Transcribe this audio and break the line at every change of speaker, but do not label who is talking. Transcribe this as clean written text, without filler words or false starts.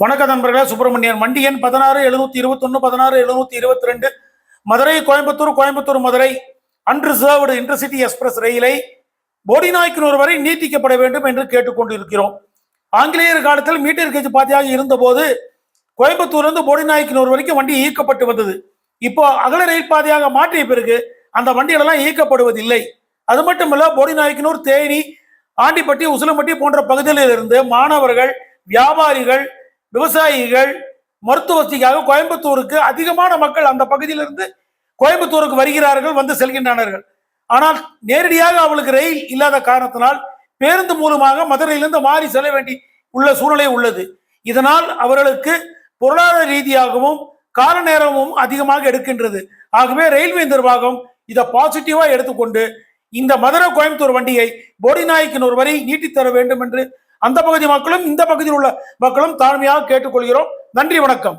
வணக்க நண்பர்களே. சுப்பிரமணியன் வண்டி எண் 16 721 16 722 Madurai Coimbatore Madurai unreserved intercity express ரயிலை போடிநாயக்கனூர் வரை நீட்டிக்கப்பட வேண்டும் என்று கேட்டுக்கொண்டிருக்கிறோம். ஆங்கிலேயர் காலத்தில் மீட்டர் கேஜ் பாதையாக இருந்தபோது கோயம்புத்தூர்லேருந்து போடிநாயக்கனூர் வரைக்கும் வண்டி இயக்கப்பட்டு வந்தது. இப்போ அகல ரயில் பாதையாக மாற்றிய பிறகு அந்த வண்டிகளெல்லாம் இயக்கப்படுவதில்லை. அது மட்டுமல்ல, போடிநாயக்கனூர், தேனி, ஆண்டிப்பட்டி, உசிலம்பட்டி போன்ற பகுதிகளில் இருந்து மாணவர்கள், வியாபாரிகள், விவசாயிகள் மருத்துவ வசதிக்காக கோயம்புத்தூருக்கு அதிகமான மக்கள் அந்த பகுதியிலிருந்து கோயம்புத்தூருக்கு வருகிறார்கள், வந்து செல்கின்றனர். ஆனால் நேரடியாக அவளுக்கு ரயில் இல்லாத காரணத்தினால் பேருந்து மூலமாக மதுரையிலிருந்து மாறி செல்ல வேண்டி உள்ள சூழ்நிலை உள்ளது. இதனால் அவர்களுக்கு பொருளாதார ரீதியாகவும் கால நேரமும் அதிகமாக எடுக்கின்றது. ஆகவே ரயில்வே நிர்வாகம் இதை பாசிட்டிவா எடுத்துக்கொண்டு இந்த மதுரை கோயம்புத்தூர் வண்டியை போடிநாயக்கனூர் வரை நீட்டித்தர வேண்டும் என்று அந்த பகுதி மக்களும் இந்த பகுதியில் உள்ள மக்களும் தாழ்மையாக கேட்டுக்கொள்கிறோம். நன்றி, வணக்கம்.